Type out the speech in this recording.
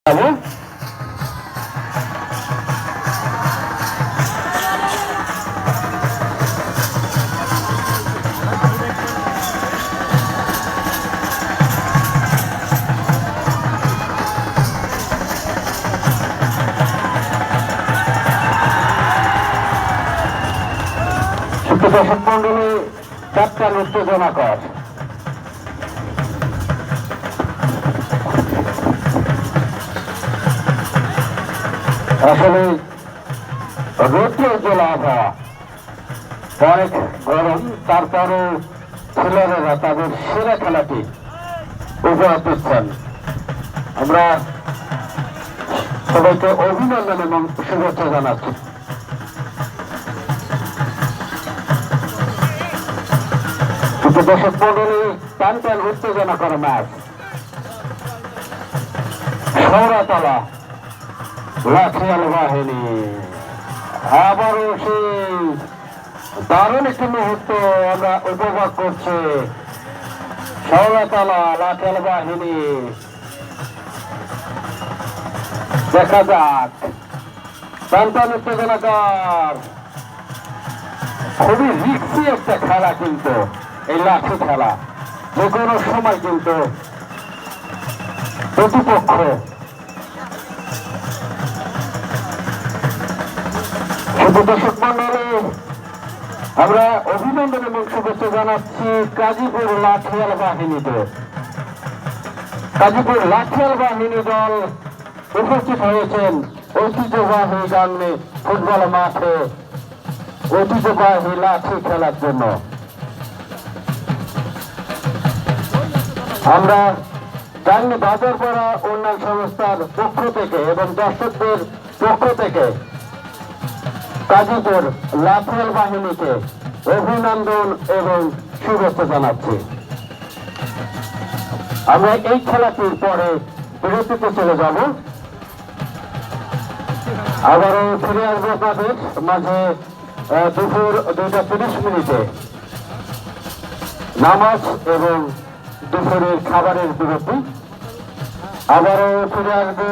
যাবো। দর্শক মন্ডলী যাত্রার উত্তেজনাকর আসলে রৌদ্র জেলা আবহাওয়া অনেক গরম, তারপরে খেলোয়াড়েরা তাদের সেরা খেলাটি উপহার দিচ্ছেন। আমরা সবাইকে অভিনন্দন এবং শুভেচ্ছা জানাচ্ছি। দর্শক মন্ডলী টান টান উত্তেজনা করে ম্যাচ। শৌরাতলা লাঠিয়াল বাহিনী আবারও সেই দারুণ একটি মুহূর্ত আমরা উপভোগ করছি। শৌরাতলা লাঠিয়াল বাহিনী, দেখা যাক। টান টান উত্তেজনাকর, খুবই রিক্সি একটা খেলা, কিন্তু এই লাঠি খেলা যে কোনো সময় কিন্তু প্রতিপক্ষ দর্শক মন্ডলী আমরা অভিনন্দন এবং শুভেচ্ছা জানাচ্ছি গাজীপুর লাঠিয়াল বাহিনীতে। গাজীপুর লাঠিয়াল বাহিনী দল উপস্থিত হয়েছেন ঐতিহ্যবাহী গাঙ্গে ফুটবল মাঠে ঐতিহ্যবাহী লাঠি খেলার জন্য। আমরা গাঙ্গে বাজারপাড়া উন্নয়ন সংস্থার পক্ষ থেকে এবং দর্শকদের পক্ষ থেকে গাজীপুর লাঠিয়াল বাহিনীকে অভিনন্দন এবং শুভেচ্ছা জানাচ্ছি। আমরা এই খেলাটির পরে বিরতিতে চলে যাব, আবারও ফিরে আসবো আপনাদের মাঝে দুপুর 2:30 নামাজ এবং দুপুরের খাবারের বিরতি। আবারও ফিরে আসবো